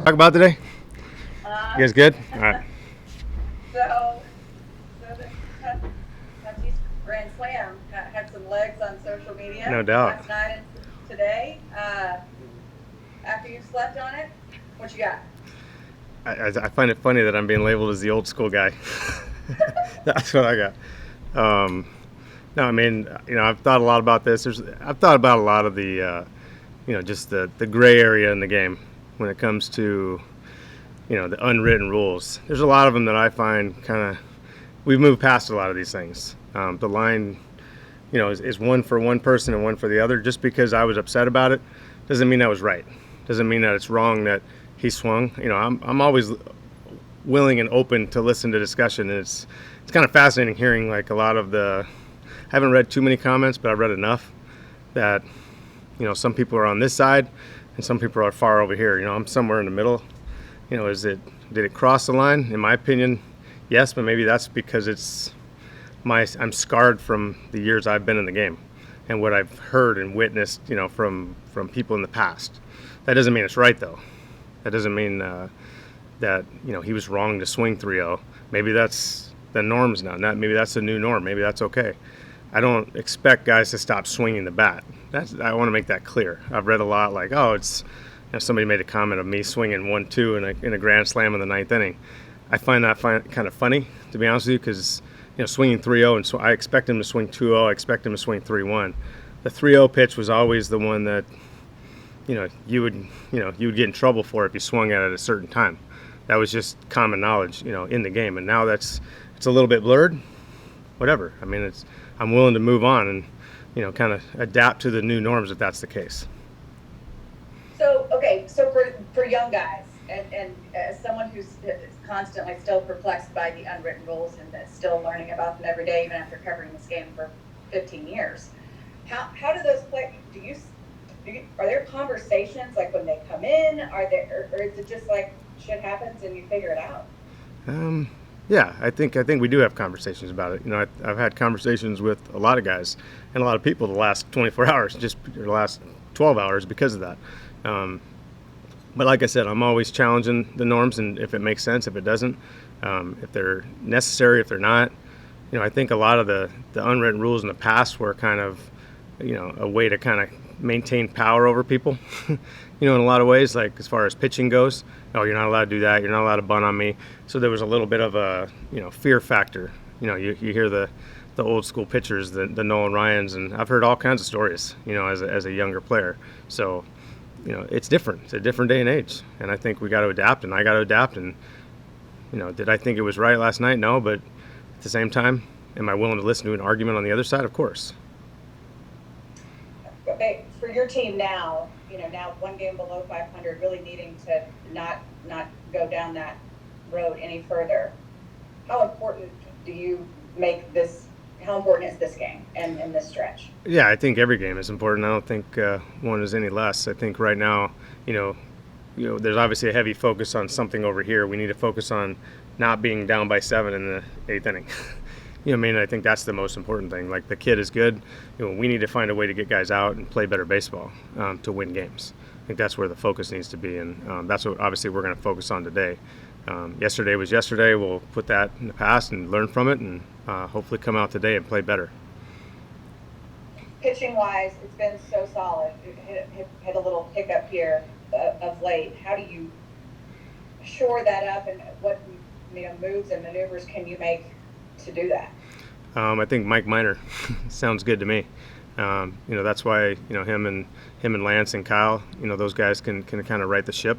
Talk about today? Uh, You guys good? All right. so the Tatis Grand Slam had some legs on social media No doubt. last night and today. After you slept on it, what you got? I find it funny that I'm being labeled as the old school guy. That's what I got. Um, no, I mean, I've thought a lot about this. I've thought about a lot of the, just the gray area in the game when it comes to, the unwritten rules. There's a lot of them that I find kind of, we've moved past a lot of these things. The line, is one for one person and one for the other. Just because I was upset about it doesn't mean I was right. Doesn't mean that it's wrong that he swung. I'm always willing and open to listen to discussion. And it's kind of fascinating hearing like a lot of the. I haven't read too many comments, but I've read enough that some people are on this side and some people are far over here. I'm somewhere in the middle. Did it cross the line? In my opinion, yes, but maybe that's because I'm scarred from the years I've been in the game and what I've heard and witnessed, from people in the past. That doesn't mean it's right though. That doesn't mean that he was wrong to swing 3-0. Maybe that's the norms now. Maybe that's the new norm. Maybe that's okay. I don't expect guys to stop swinging the bat. I want to make that clear. I've read a lot like, it's somebody made a comment of me swinging 1-2 in a grand slam in the ninth inning. I find that kind of funny, to be honest with you, because swinging 3-0, and so I expect him to swing 2-0. I expect him to swing 3-1. The 3-0 pitch was always the one that you would get in trouble for if you swung at it at a certain time. That was just common knowledge, in the game. And now it's a little bit blurred. Whatever. I mean, I'm willing to move on and kind of adapt to the new norms if that's the case. So for young guys and as someone who's constantly still perplexed by the unwritten rules and still learning about them every day, even after covering this game for 15 years, how do those play? Are there conversations like when they come in? Or is it just like shit happens and you figure it out? Yeah, I think we do have conversations about it. I've had conversations with a lot of guys and a lot of people the last 24 hours, or the last 12 hours because of that. But like I said, I'm always challenging the norms, and if it makes sense, if it doesn't, if they're necessary, if they're not. I think a lot of the unwritten rules in the past were kind of, a way to kind of maintain power over people, in a lot of ways, like as far as pitching goes. Oh, you're not allowed to do that. You're not allowed to bunt on me. So there was a little bit of a, fear factor. You hear the old school pitchers, the Nolan Ryans, and I've heard all kinds of stories, as a younger player. So, it's different. It's a different day and age. And I think we got to adapt, and I got to adapt. And, did I think it was right last night? No, but at the same time, am I willing to listen to an argument on the other side? Of course. For your team now, now one game below 500, really needing to not go down that road any further. How important do you make this? How important is this game and this stretch? Yeah, I think every game is important. I don't think one is any less. I think right now, there's obviously a heavy focus on something over here. We need to focus on not being down by 7 in the 8th inning. I think that's the most important thing. Like, the kid is good. We need to find a way to get guys out and play better baseball to win games. I think that's where the focus needs to be, and that's what obviously we're going to focus on today. Yesterday was yesterday. We'll put that in the past and learn from it, and hopefully come out today and play better. Pitching wise, it's been so solid. It hit a little hiccup here of late. How do you shore that up, and what moves and maneuvers can you make to do that? I think Mike Minor sounds good to me. That's why him and Lance and Kyle, those guys can kind of right the ship.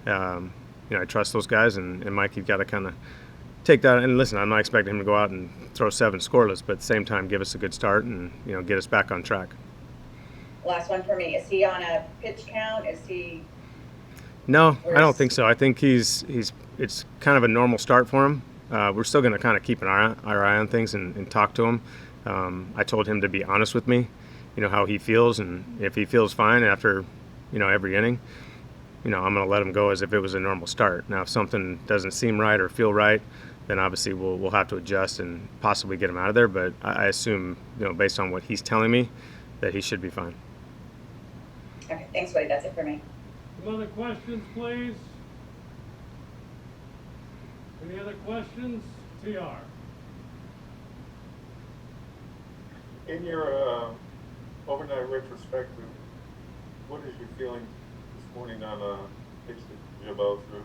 I trust those guys, and Mike, you've got to kind of take that. And listen, I'm not expecting him to go out and throw 7 scoreless, but at the same time, give us a good start and get us back on track. Last one for me. Is he on a pitch count? Is he? No, I don't think so. I think it's kind of a normal start for him. We're still going to kind of keep our eye on things and talk to him. I told him to be honest with me, how he feels, and if he feels fine after, every inning, I'm going to let him go as if it was a normal start. Now, if something doesn't seem right or feel right, then obviously we'll have to adjust and possibly get him out of there. But I assume, based on what he's telling me, that he should be fine. Okay, thanks, Wade. That's it for me. Some other questions, please. Any other questions? TR. In your overnight retrospective, what is your feeling this morning on pitch that Jabot threw?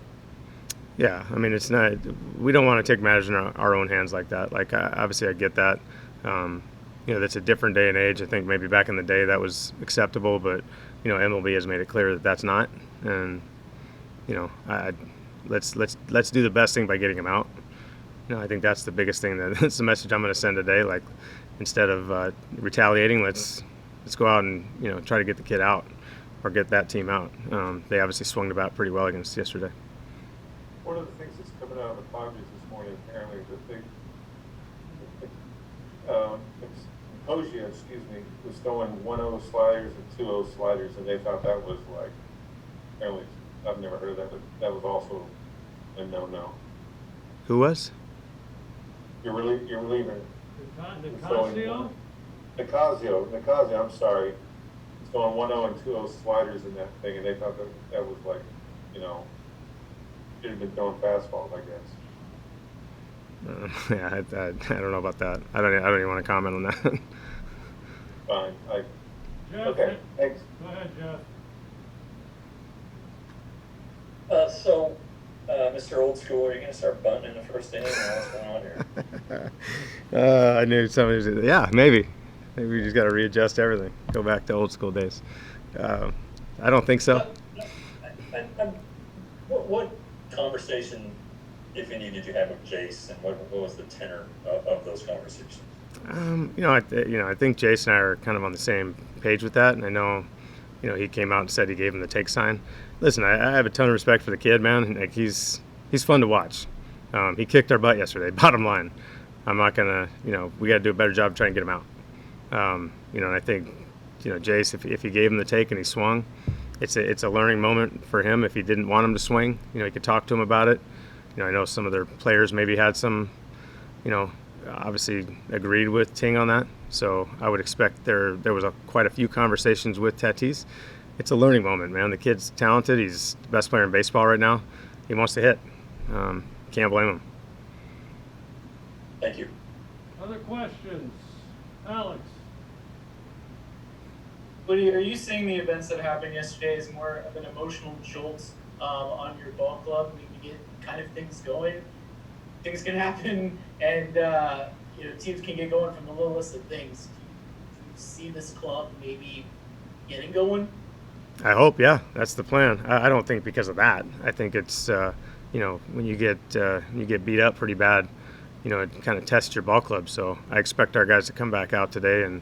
Yeah, I mean, it's not. We don't want to take matters in our own hands like that. Like, obviously, I get that. That's a different day and age. I think maybe back in the day that was acceptable, but MLB has made it clear that that's not. And let's do the best thing by getting him out. I think that's the biggest thing. That's the message I'm going to send today. Like, instead of retaliating, let's go out and try to get the kid out or get that team out. They obviously swung the bat pretty well against yesterday. One of the things that's coming out of the Padres this morning, apparently, that Kogia, was throwing 1-0 sliders and 2-0 sliders, and they thought that was like, apparently, I've never heard of that, but that was also a no-no. Who was? Your reliever. Nicasio? I'm sorry. It's going 1-0 and 2-0 sliders in that thing, and they thought that was like, should have been throwing fastballs, I guess. Yeah, I don't know about that. I don't even want to comment on that. Fine. Jeff, Okay, thanks. Go ahead, Jeff. Mr. Old School, are you going to start bunting in the first inning, or what's going on here? I knew somebody was. Yeah, maybe. Maybe we just got to readjust everything. Go back to old school days. I don't think so. What conversation, if any, did you have with Jace, and what was the tenor of those conversations? I think Jason and I are kind of on the same page with that, and I know, he came out and said he gave him the take sign. Listen, I have a ton of respect for the kid, man. Like, he's fun to watch. He kicked our butt yesterday. Bottom line, I'm not gonna, we got to do a better job trying to get him out. And I think, Jace, if he gave him the take and he swung, it's a learning moment for him. If he didn't want him to swing, he could talk to him about it. I know some of their players maybe had some, obviously agreed with Ting on that. So I would expect there was quite a few conversations with Tatis. It's a learning moment, man. The kid's talented. He's the best player in baseball right now. He wants to hit. Can't blame him. Thank you. Other questions? Alex? Woody, are you seeing the events that happened yesterday as more of an emotional jolt on your ball club? I mean, you get kind of things going. Things can happen, and teams can get going from the little list of things. Do you see this club maybe getting going? I hope, yeah. That's the plan. I don't think because of that. I think it's when you get beat up pretty bad, it kind of tests your ball club. So I expect our guys to come back out today and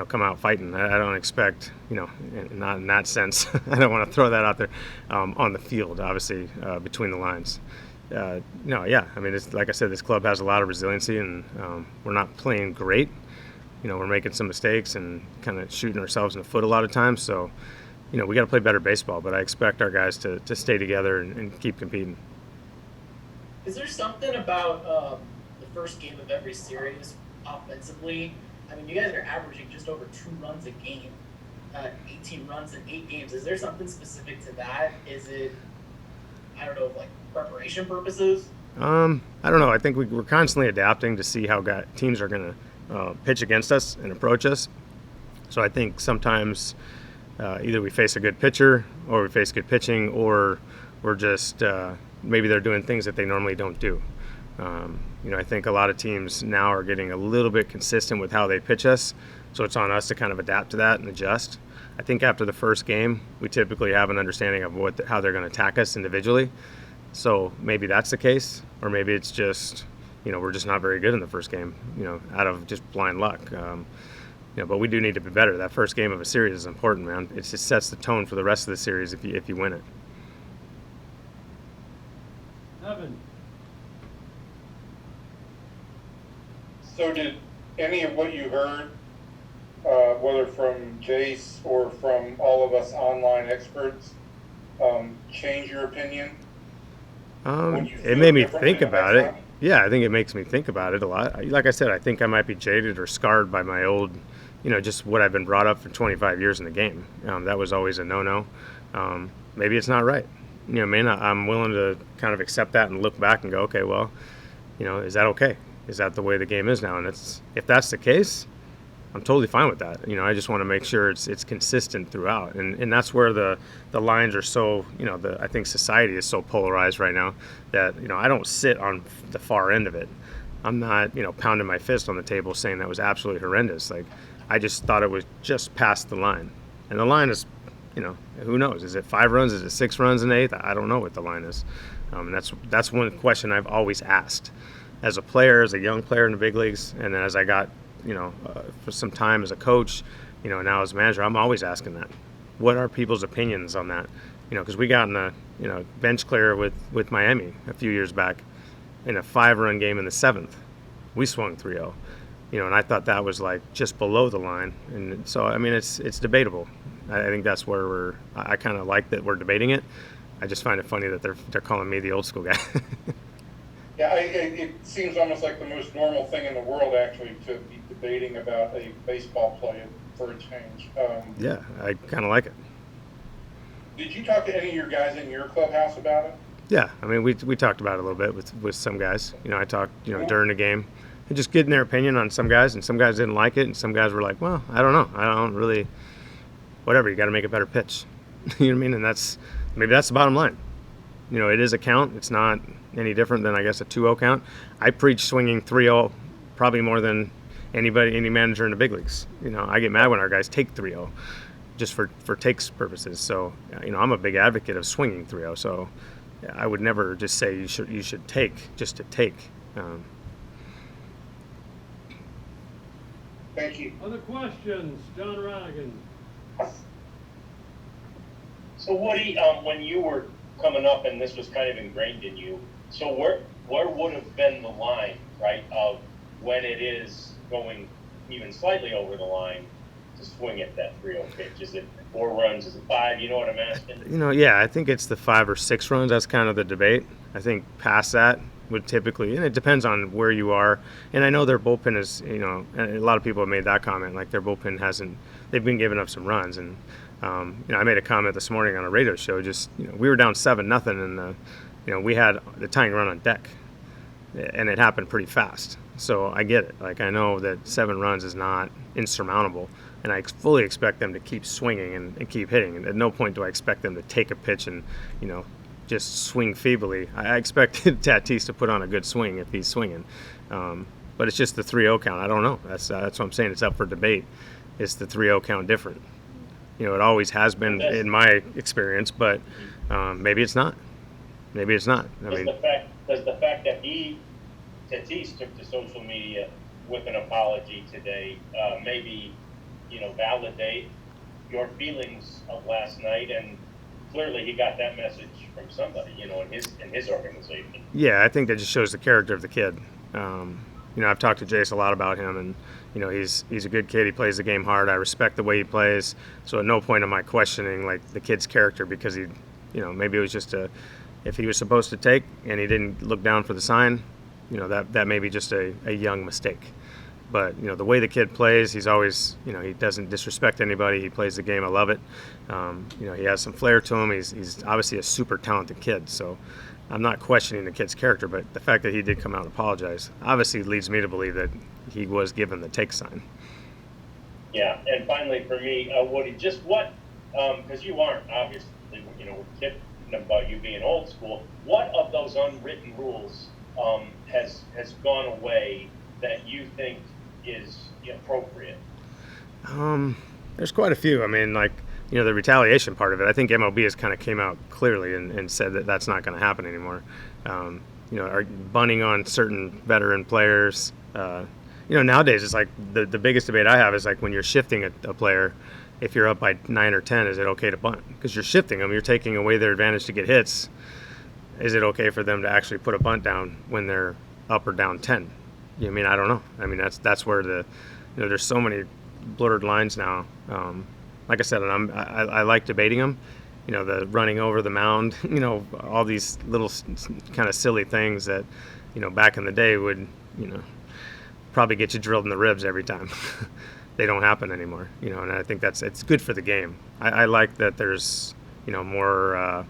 come out fighting. I don't expect, not in that sense. I don't want to throw that out there on the field, obviously, between the lines. Yeah. I mean, it's, like I said, this club has a lot of resiliency, and we're not playing great. We're making some mistakes and kind of shooting ourselves in the foot a lot of times. So, we got to play better baseball. But I expect our guys to stay together and keep competing. Is there something about the first game of every series offensively? I mean, you guys are averaging just over 2 runs a game, 18 runs in 8 games. Is there something specific to that? Is it, I don't know, like preparation purposes? I don't know. I think we're constantly adapting to see how teams are going to pitch against us and approach us. So I think sometimes either we face a good pitcher or we face good pitching, or we're just maybe they're doing things that they normally don't do. I think a lot of teams now are getting a little bit consistent with how they pitch us, so it's on us to kind of adapt to that and adjust. I think after the first game, we typically have an understanding of how they're going to attack us individually. So maybe that's the case, or maybe it's just, we're just not very good in the first game, out of just blind luck. But we do need to be better. That first game of a series is important, man. It just sets the tone for the rest of the series if you win it. Evan? So did any of what you heard, whether from Jace or from all of us online experts, change your opinion? It made me think about it. Yeah, I think it makes me think about it a lot. Like I said, I think I might be jaded or scarred by my old, just what I've been brought up for 25 years in the game. That was always a no-no. Maybe it's not right. You know what I mean? I'm willing to kind of accept that and look back and go, okay, well, you know, is that okay? Is that the way the game is now? And if that's the case, I'm totally fine with that. You know, I just want to make sure it's consistent throughout, and that's where the lines are so, you know, I think society is so polarized right now that, you know, I don't sit on the far end of it. I'm not, you know, pounding my fist on the table saying that was absolutely horrendous. Like, I just thought it was just past the line, and the line is, you know, who knows? Is it 5 runs? Is it 6 runs in the 8th? I don't know what the line is. And that's one question I've always asked as a player, as a young player in the big leagues, and then as I got, you know, for some time as a coach, you know, now as a manager, I'm always asking that. What are people's opinions on that? You know, because we got in a, you know, bench clear with Miami a few years back in a 5-run game in the 7th. We swung 3-0. You know, and I thought that was like just below the line. And so, I mean, it's debatable. I think that's where I kind of like that we're debating it. I just find it funny that they're calling me the old school guy. Yeah, it seems almost like the most normal thing in the world, actually, to be debating about a baseball play for a change. Yeah, I kind of like it. Did you talk to any of your guys in your clubhouse about it? Yeah, I mean, we talked about it a little bit with some guys. You know, I talked, you know, during the game, and just getting their opinion on some guys, and some guys didn't like it, and some guys were like, well, I don't know. I don't really, whatever, you got to make a better pitch. You know what I mean? And maybe that's the bottom line. You know, it is a count. It's not any different than, I guess, a 2-0 count. I preach swinging 3-0 probably more than any manager in the big leagues. You know, I get mad when our guys take 3-0 just for takes purposes. So, you know, I'm a big advocate of swinging 3-0. So I would never just say you should take just to take. Thank you. Other questions? John Ronigan. So Woody, when you were coming up and this was kind of ingrained in you, so where would have been the line, right, of when it is going even slightly over the line to swing at that 3-0 pitch? Is it 4 runs? Is it 5? You know what I'm asking? You know, yeah, I think it's the 5 or 6 runs. That's kind of the debate. I think past that would typically, and it depends on where you are. And I know their bullpen is, you know, and a lot of people have made that comment, like their bullpen they've been giving up some runs. And, you know, I made a comment this morning on a radio show, just, you know, we were down 7-0 and, you know, we had the tying run on deck, and it happened pretty fast. So I get it. Like, I know that 7 runs is not insurmountable, and I fully expect them to keep swinging and keep hitting. And at no point do I expect them to take a pitch and, you know, just swing feebly. I expect Tatis to put on a good swing if he's swinging. But it's just the 3-0 count. I don't know. That's what I'm saying. It's up for debate. Is the 3-0 count different? You know, it always has been in my experience, but maybe it's not. Maybe it's not. Does the fact that Tatis took to social media with an apology today maybe, you know, validate your feelings of last night? And clearly he got that message from somebody, you know, in his organization. Yeah, I think that just shows the character of the kid. You know, I've talked to Jace a lot about him, and, you know, he's a good kid. He plays the game hard. I respect the way he plays. So at no point am I questioning, like, the kid's character because he, you know, maybe it was just if he was supposed to take and he didn't look down for the sign, you know, that may be just a young mistake. But, you know, the way the kid plays, he's always, you know, he doesn't disrespect anybody. He plays the game. I love it. You know, he has some flair to him. He's obviously a super talented kid. So I'm not questioning the kid's character, but the fact that he did come out and apologize obviously leads me to believe that he was given the take sign. Yeah, and finally for me, Woody, just what, because you aren't obviously, you know, we're kidding about you being old school. What of those unwritten rules has gone away that you think is appropriate? There's quite a few. I mean, like, you know, the retaliation part of it, I think MLB has kind of came out clearly and said that that's not going to happen anymore. You know, are bunting on certain veteran players. You know, nowadays it's like the biggest debate I have is like when you're shifting a player, if you're up by 9 or 10, is it okay to bunt? Because you're shifting them, you're taking away their advantage to get hits. Is it okay for them to actually put a bunt down when they're up or down 10? You know what I mean? I don't know. I mean, that's where you know, there's so many blurred lines now. Like I said, and I like debating them. You know, the running over the mound, you know, all these little kind of silly things that, you know, back in the day would, you know, probably get you drilled in the ribs every time. They don't happen anymore, you know, and I think it's good for the game. I like that there's, you know, more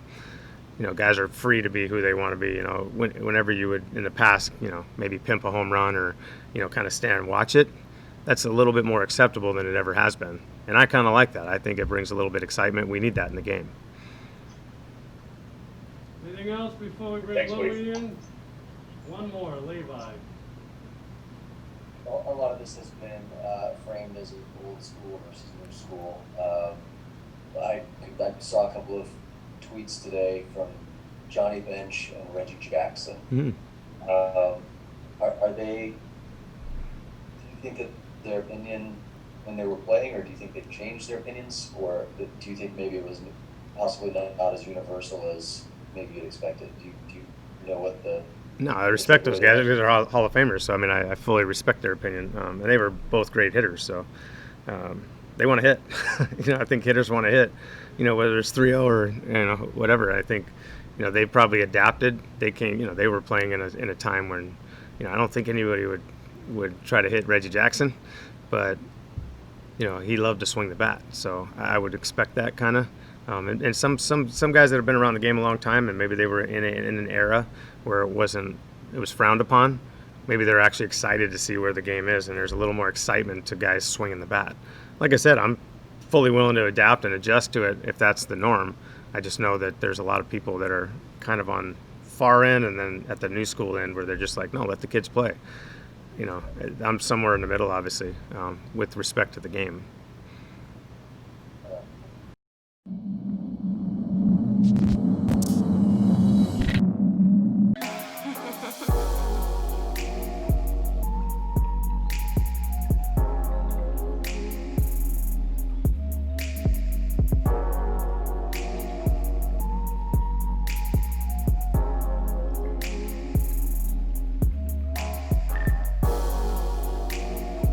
guys are free to be who they want to be. Whenever you would in the past, maybe pimp a home run or, kind of stand and watch it, that's a little bit more acceptable than it ever has been. And I kind of like that. I think it brings a little bit of excitement. We need that in the game. Anything else before we bring Thanks, Louie in? One more, Levi. Well, a lot of this has been framed as old school versus new school. I saw a couple of tweets today from Johnny Bench and Reggie Jackson. Mm-hmm. Are they? Do you think that their opinion when they were playing, or do you think they changed their opinions, or do you think maybe it was possibly not as universal as maybe you'd expected? Do you know what the? No, I respect those guys. They're Hall of Famers, so I mean, I fully respect their opinion. And they were both great hitters, so they want to hit. I think hitters want to hit. Whether it's 3-0 or whatever. I think they probably adapted. They came. They were playing in a time when I don't think anybody would try to hit Reggie Jackson, but he loved to swing the bat, so I would expect that kind of. And some guys that have been around the game a long time, and maybe they were in an era where it was frowned upon. Maybe they're actually excited to see where the game is, and there's a little more excitement to guys swinging the bat. Like I said, I'm fully willing to adapt and adjust to it if that's the norm. I just know that there's a lot of people that are kind of on far end and then at the new school end where they're just like, no, let the kids play. I'm somewhere in the middle, obviously, with respect to the game.